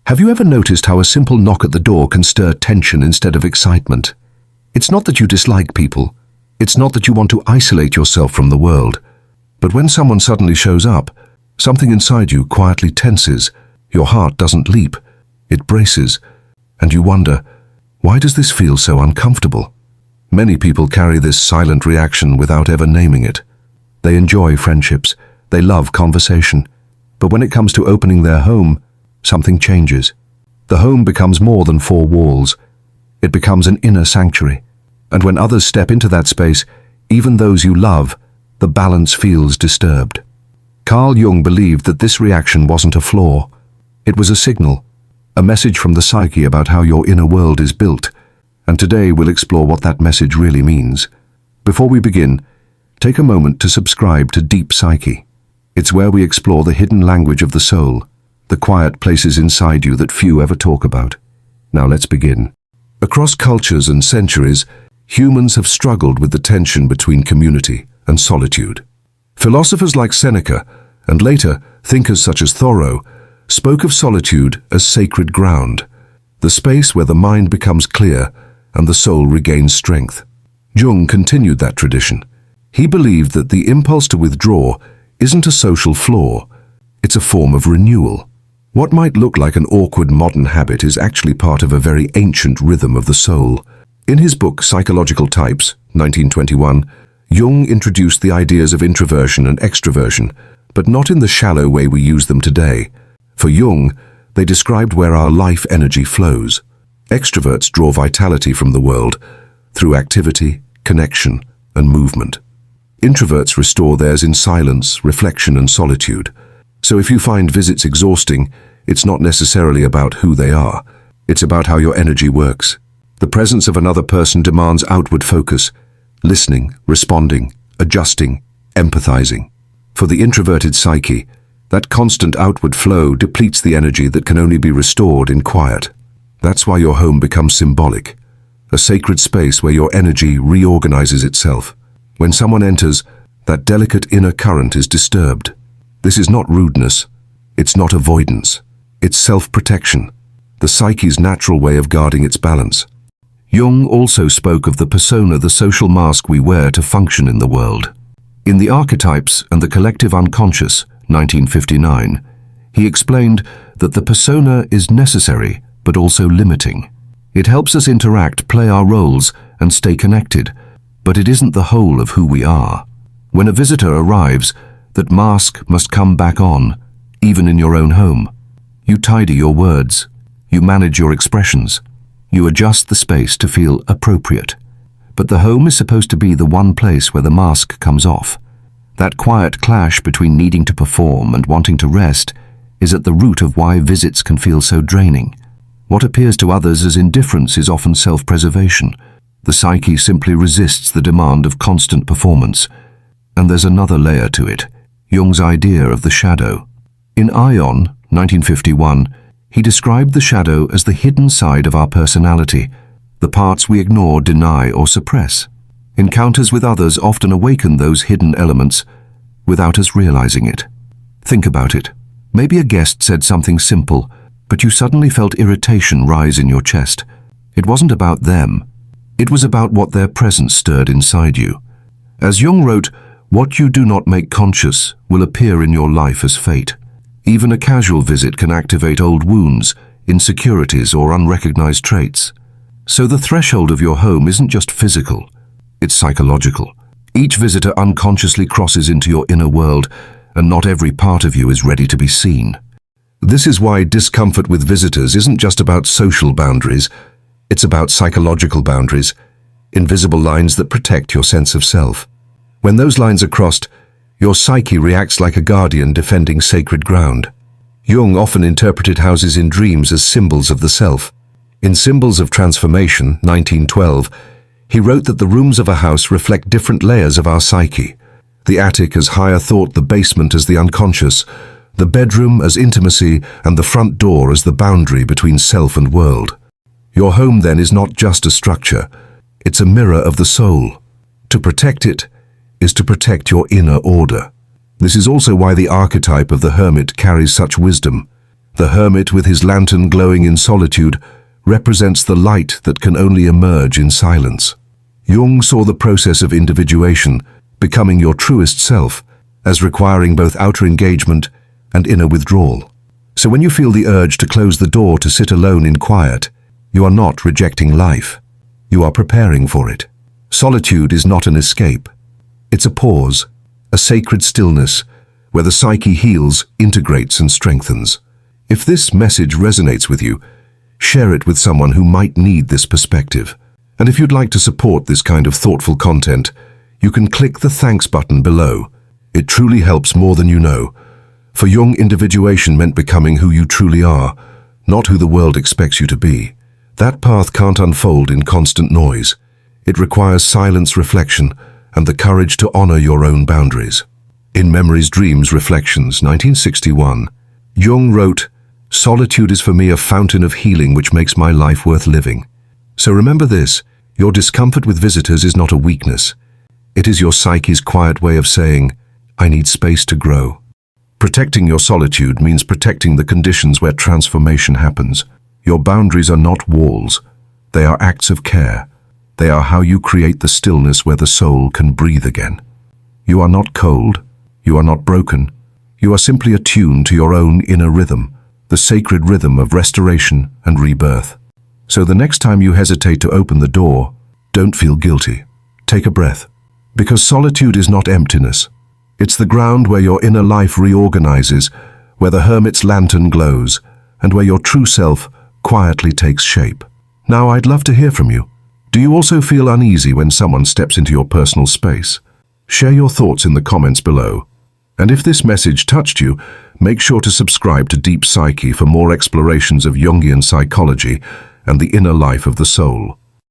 Have you ever noticed how a simple knock at the door can stir tension instead of excitement? It's not that you dislike people. It's not that you want to isolate yourself from the world. But when someone suddenly shows up, something inside you quietly tenses. Your heart doesn't leap. It braces. And you wonder, why does this feel so uncomfortable? Many people carry this silent reaction without ever naming it. They enjoy friendships. They love conversation. But when it comes to opening their home, something changes. The home becomes more than four walls. It becomes an inner sanctuary. And when others step into that space, even those you love, the balance feels disturbed. Carl Jung believed that this reaction wasn't a flaw. It was a signal, a message from the psyche about how your inner world is built. And today we'll explore what that message really means. Before we begin, take a moment to subscribe to Deep Psyche. It's where we explore the hidden language of the soul, the quiet places inside you that few ever talk about. Now let's begin. Across cultures and centuries, humans have struggled with the tension between community and solitude. Philosophers like Seneca, and later thinkers such as Thoreau, spoke of solitude as sacred ground, the space where the mind becomes clear and the soul regains strength. Jung continued that tradition. He believed that the impulse to withdraw isn't a social flaw, it's a form of renewal. What might look like an awkward modern habit is actually part of a very ancient rhythm of the soul. In his book Psychological Types, 1921, Jung introduced the ideas of introversion and extroversion, but not in the shallow way we use them today. For Jung, they described where our life energy flows. Extroverts draw vitality from the world through activity, connection, and movement. Introverts restore theirs in silence, reflection, and solitude. So if you find visits exhausting, it's not necessarily about who they are. It's about how your energy works. The presence of another person demands outward focus, listening, responding, adjusting, empathizing. For the introverted psyche, that constant outward flow depletes the energy that can only be restored in quiet. That's why your home becomes symbolic, a sacred space where your energy reorganizes itself. When someone enters, that delicate inner current is disturbed. This is not rudeness. It's not avoidance. It's self-protection, the psyche's natural way of guarding its balance. Jung also spoke of the persona, the social mask we wear to function in the world. In The Archetypes and the Collective Unconscious, 1959, he explained that the persona is necessary but also limiting. It helps us interact, play our roles, and stay connected, but it isn't the whole of who we are. When a visitor arrives, that mask must come back on, even in your own home. You tidy your words, you manage your expressions, you adjust the space to feel appropriate. But the home is supposed to be the one place where the mask comes off. That quiet clash between needing to perform and wanting to rest is at the root of why visits can feel so draining. What appears to others as indifference is often self-preservation. The psyche simply resists the demand of constant performance. And there's another layer to it, Jung's idea of the shadow. In Ion, 1951, he described the shadow as the hidden side of our personality, the parts we ignore, deny, or suppress. Encounters with others often awaken those hidden elements without us realizing it. Think about it. Maybe a guest said something simple, but you suddenly felt irritation rise in your chest. It wasn't about them. It was about what their presence stirred inside you. As Jung wrote, what you do not make conscious will appear in your life as fate. Even a casual visit can activate old wounds, insecurities, or unrecognized traits. So the threshold of your home isn't just physical, it's psychological. Each visitor unconsciously crosses into your inner world, and not every part of you is ready to be seen. This is why discomfort with visitors isn't just about social boundaries, it's about psychological boundaries, invisible lines that protect your sense of self. When those lines are crossed, your psyche reacts like a guardian defending sacred ground. Jung often interpreted houses in dreams as symbols of the self. In Symbols of Transformation, 1912, he wrote that the rooms of a house reflect different layers of our psyche. The attic as higher thought, the basement as the unconscious, the bedroom as intimacy, and the front door as the boundary between self and world. Your home, then, is not just a structure. It's a mirror of the soul. To protect it is to protect your inner order. This is also why the archetype of the hermit carries such wisdom. The hermit with his lantern glowing in solitude represents the light that can only emerge in silence. Jung saw the process of individuation, becoming your truest self, as requiring both outer engagement and inner withdrawal. So when you feel the urge to close the door to sit alone in quiet, you are not rejecting life. You are preparing for it. Solitude is not an escape. It's a pause, a sacred stillness, where the psyche heals, integrates, and strengthens. If this message resonates with you, share it with someone who might need this perspective. And if you'd like to support this kind of thoughtful content, you can click the thanks button below. It truly helps more than you know. For Jung, individuation meant becoming who you truly are, not who the world expects you to be. That path can't unfold in constant noise. It requires silence, reflection, and the courage to honor your own boundaries. In Memories, Dreams, Reflections, 1961, Jung wrote, "Solitude is for me a fountain of healing which makes my life worth living." So remember this, your discomfort with visitors is not a weakness. It is your psyche's quiet way of saying, "I need space to grow." Protecting your solitude means protecting the conditions where transformation happens. Your boundaries are not walls. They are acts of care. They are how you create the stillness where the soul can breathe again. You are not cold. You are not broken. You are simply attuned to your own inner rhythm, the sacred rhythm of restoration and rebirth. So the next time you hesitate to open the door, don't feel guilty. Take a breath. Because solitude is not emptiness. It's the ground where your inner life reorganizes, where the hermit's lantern glows, and where your true self quietly takes shape. Now, I'd love to hear from you. Do you also feel uneasy when someone steps into your personal space? Share your thoughts in the comments below. And if this message touched you, make sure to subscribe to Deep Psyche for more explorations of Jungian psychology and the inner life of the soul.